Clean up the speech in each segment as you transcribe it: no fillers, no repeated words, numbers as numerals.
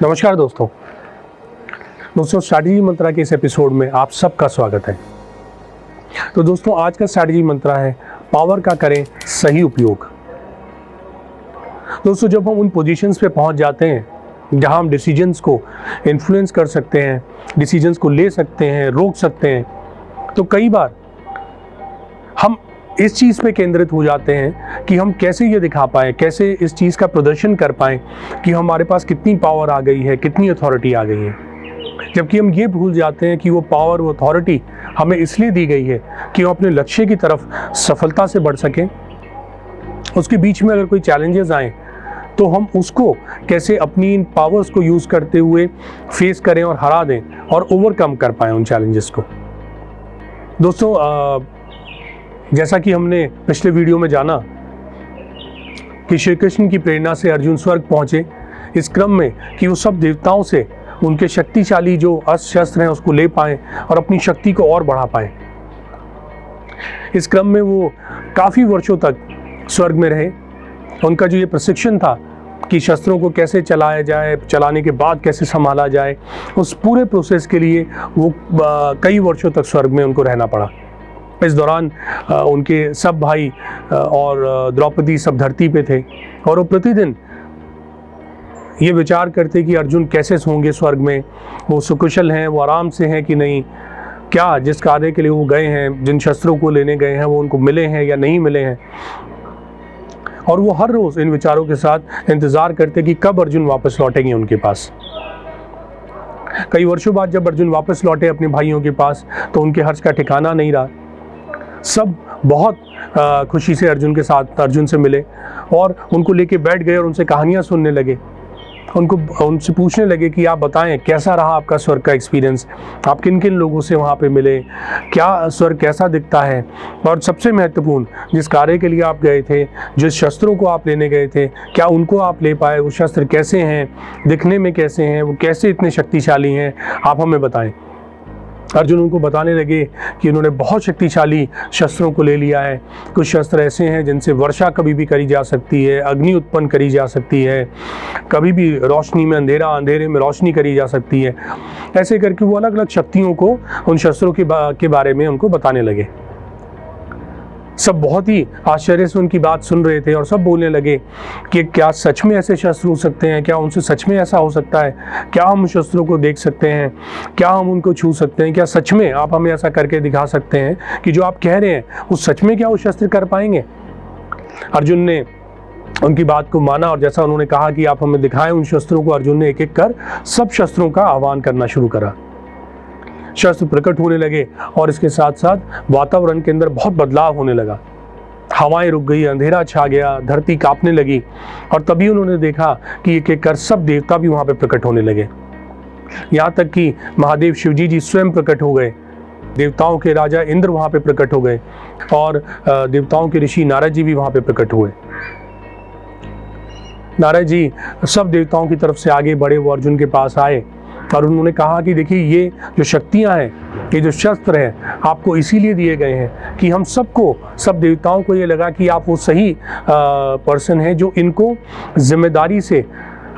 नमस्कार दोस्तों स्ट्रैटेजी मंत्रा के इस एपिसोड में आप सबका स्वागत है। तो दोस्तों आज का स्ट्रैटेजी मंत्रा है पावर का करें सही उपयोग। दोस्तों जब हम उन पोजीशंस पे पहुंच जाते हैं जहां हम डिसीजंस को इन्फ्लुएंस कर सकते हैं, डिसीजंस को ले सकते हैं, रोक सकते हैं, तो कई बार हम इस चीज़ पे केंद्रित हो जाते हैं कि हम कैसे ये दिखा पाएँ, कैसे इस चीज़ का प्रदर्शन कर पाएँ कि हमारे पास कितनी पावर आ गई है, कितनी अथॉरिटी आ गई है। जबकि हम ये भूल जाते हैं कि वो पावर, वो अथॉरिटी हमें इसलिए दी गई है कि हम अपने लक्ष्य की तरफ सफलता से बढ़ सकें। उसके बीच में अगर कोई चैलेंजेस आएँ तो हम उसको कैसे अपनी इन पावर्स को यूज़ करते हुए फेस करें और हरा दें और ओवरकम कर पाएँ उन चैलेंजेस को। दोस्तों जैसा कि हमने पिछले वीडियो में जाना कि श्री कृष्ण की प्रेरणा से अर्जुन स्वर्ग पहुंचे, इस क्रम में कि वो सब देवताओं से उनके शक्तिशाली जो अस्त्र शस्त्र हैं उसको ले पाएं और अपनी शक्ति को और बढ़ा पाएं। इस क्रम में वो काफ़ी वर्षों तक स्वर्ग में रहे। उनका जो ये प्रशिक्षण था कि शस्त्रों को कैसे चलाया जाए, चलाने के बाद कैसे संभाला जाए, उस पूरे प्रोसेस के लिए वो कई वर्षों तक स्वर्ग में उनको रहना पड़ा। इस दौरान उनके सब भाई और द्रौपदी सब धरती पे थे और वो प्रतिदिन ये विचार करते कि अर्जुन कैसे होंगे स्वर्ग में, वो सुकुशल हैं, वो आराम से हैं कि नहीं, क्या जिस कार्य के लिए वो गए हैं, जिन शस्त्रों को लेने गए हैं वो उनको मिले हैं या नहीं मिले हैं। और वो हर रोज़ इन विचारों के साथ इंतज़ार करते कि कब अर्जुन वापस लौटेंगे उनके पास। कई वर्षों बाद जब अर्जुन वापस लौटे अपने भाइयों के पास तो उनके हर्ष का ठिकाना नहीं रहा। सब बहुत खुशी से अर्जुन से मिले और उनको लेके बैठ गए और उनसे कहानियाँ सुनने लगे। उनसे पूछने लगे कि आप बताएं कैसा रहा आपका स्वर्ग का एक्सपीरियंस, आप किन किन लोगों से वहाँ पे मिले, क्या स्वर्ग कैसा दिखता है, और सबसे महत्वपूर्ण जिस कार्य के लिए आप गए थे, जिस शस्त्रों को आप लेने गए थे, क्या उनको आप ले पाए, वो शस्त्र कैसे हैं, दिखने में कैसे हैं, वो कैसे इतने शक्तिशाली हैं, आप हमें बताएं। अर्जुन उनको बताने लगे कि उन्होंने बहुत शक्तिशाली शस्त्रों को ले लिया है। कुछ शस्त्र ऐसे हैं जिनसे वर्षा कभी भी करी जा सकती है, अग्नि उत्पन्न करी जा सकती है, कभी भी रोशनी में अंधेरे में रोशनी करी जा सकती है। ऐसे करके वो अलग अलग शक्तियों को, उन शस्त्रों के बारे में उनको बताने लगे। सब बहुत ही आश्चर्य से उनकी बात सुन रहे थे और सब बोलने लगे कि क्या सच में ऐसे शस्त्र हो सकते हैं, क्या उनसे सच में ऐसा हो सकता है, क्या हम शस्त्रों को देख सकते हैं, क्या हम उनको छू सकते हैं, क्या सच में आप हमें ऐसा करके दिखा सकते हैं कि जो आप कह रहे हैं वो सच में क्या वो शस्त्र कर पाएंगे। अर्जुन ने उनकी बात को माना और जैसा उन्होंने कहा कि आप हमें दिखाएं उन शस्त्रों को, अर्जुन ने एक एक कर सब शस्त्रों का आह्वान करना शुरू करा। शस्त्र प्रकट होने लगे और इसके साथ साथ वातावरण के अंदर बहुत बदलाव होने लगा। हवाएं रुक गई, अंधेरा छा गया, धरती कांपने लगी और तभी उन्होंने देखा कि एक एक कर सब देवता भी वहां पे प्रकट होने लगे। यहाँ तक कि महादेव शिवजी जी स्वयं प्रकट हो गए, देवताओं के राजा इंद्र वहां पे प्रकट हो गए और देवताओं के ऋषि नारद जी भी वहां पे प्रकट हुए। नारद जी सब देवताओं की तरफ से आगे बढ़े, वो अर्जुन के पास आए और उन्होंने कहा कि देखिए ये जो शक्तियां हैं, ये जो शस्त्र हैं, आपको इसीलिए दिए गए हैं कि हम सबको, सब देवताओं को ये लगा कि आप वो सही पर्सन हैं जो इनको जिम्मेदारी से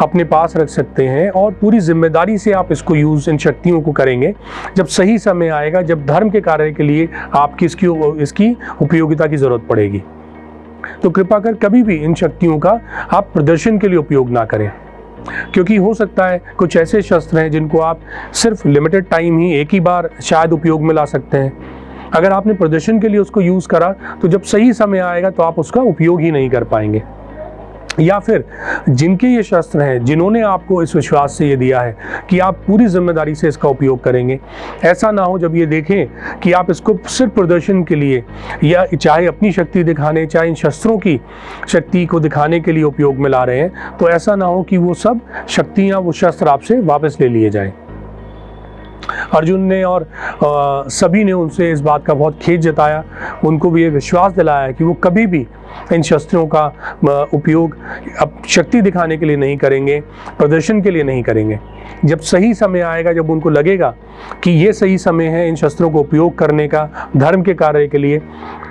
अपने पास रख सकते हैं और पूरी जिम्मेदारी से आप इसको यूज़, इन शक्तियों को करेंगे जब सही समय आएगा, जब धर्म के कार्य के लिए आपकी इसकी उपयोगिता की ज़रूरत पड़ेगी। तो कृपा कर कभी भी इन शक्तियों का आप प्रदर्शन के लिए उपयोग ना करें, क्योंकि हो सकता है कुछ ऐसे शस्त्र हैं जिनको आप सिर्फ लिमिटेड टाइम ही एक ही बार शायद उपयोग में ला सकते हैं। अगर आपने प्रदर्शन के लिए उसको यूज़ करा तो जब सही समय आएगा तो आप उसका उपयोग ही नहीं कर पाएंगे। या फिर जिनके ये शस्त्र हैं, जिन्होंने आपको इस विश्वास से ये दिया है कि आप पूरी जिम्मेदारी से इसका उपयोग करेंगे, ऐसा ना हो जब ये देखें कि आप इसको सिर्फ प्रदर्शन के लिए या चाहे अपनी शक्ति दिखाने, चाहे इन शस्त्रों की शक्ति को दिखाने के लिए उपयोग में ला रहे हैं, तो ऐसा ना हो कि वो सब शक्तियाँ, वो शस्त्र आपसे वापस ले लिए जाएं। अर्जुन ने और सभी ने उनसे इस बात का बहुत खेद जताया, उनको भी ये विश्वास दिलाया कि वो कभी भी इन शस्त्रों का उपयोग अब शक्ति दिखाने के लिए नहीं करेंगे, प्रदर्शन के लिए नहीं करेंगे। जब सही समय आएगा, जब उनको लगेगा कि ये सही समय है इन शस्त्रों को उपयोग करने का धर्म के कार्य के लिए,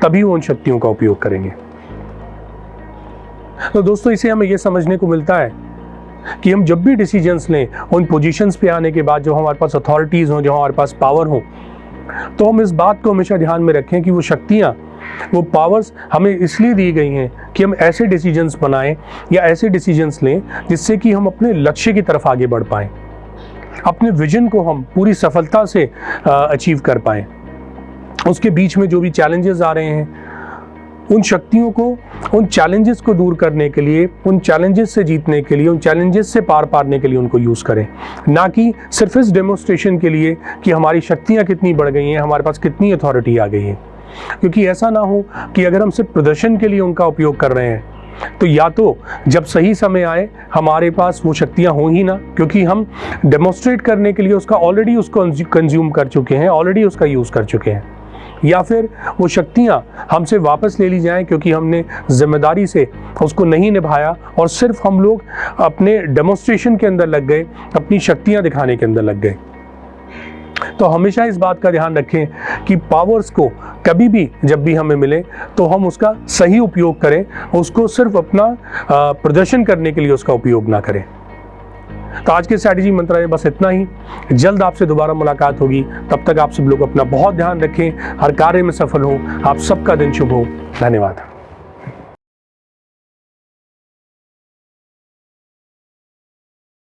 तभी वो उन शक्तियों का उपयोग करेंगे। तो दोस्तों, इसे हमें ये समझने को मिलता है कि हम जब भी डिसीजंस लें, उन पोजीशंस पे आने के बाद, जो हमारे पास अथॉरिटीज़ हों, जो हमारे पास पावर हो, तो हम इस बात को हमेशा ध्यान में रखें कि वो शक्तियाँ, वो पावर्स हमें इसलिए दी गई हैं कि हम ऐसे डिसीजंस बनाएं या ऐसे डिसीजंस लें जिससे कि हम अपने लक्ष्य की तरफ आगे बढ़ पाएं, अपने विजन को हम पूरी सफलता से अचीव कर पाएं। उसके बीच में जो भी चैलेंजेस आ रहे हैं, उन शक्तियों को, उन चैलेंजेस को दूर करने के लिए, उन चैलेंजेस से जीतने के लिए, उन चैलेंजेस से पार पाने के लिए उनको यूज़ करें, ना कि सिर्फ इस डेमोन्स्ट्रेशन के लिए कि हमारी शक्तियाँ कितनी बढ़ गई हैं, हमारे पास कितनी अथॉरिटी आ गई है। क्योंकि ऐसा ना हो कि अगर हम सिर्फ प्रदर्शन के लिए उनका उपयोग कर रहे हैं, तो या तो जब सही समय आए हमारे पास वो शक्तियाँ हों ही ना, क्योंकि हम डेमोन्स्ट्रेट करने के लिए ऑलरेडी उसको कंज्यूम कर चुके हैं, ऑलरेडी उसका यूज़ कर चुके हैं, या फिर वो शक्तियाँ हमसे वापस ले ली जाएं क्योंकि हमने जिम्मेदारी से उसको नहीं निभाया और सिर्फ हम लोग अपने डेमोन्स्ट्रेशन के अंदर लग गए, अपनी शक्तियाँ दिखाने के अंदर लग गए। तो हमेशा इस बात का ध्यान रखें कि पावर्स को कभी भी जब भी हमें मिले तो हम उसका सही उपयोग करें, उसको सिर्फ अपना प्रदर्शन करने के लिए उसका उपयोग ना करें। तो आज के स्ट्रैटेजी मंत्र में बस इतना ही। जल्द आपसे दोबारा मुलाकात होगी। तब तक आप सब लोग अपना बहुत ध्यान रखें, हर कार्य में सफल हों। आप सबका दिन शुभ हो। धन्यवाद।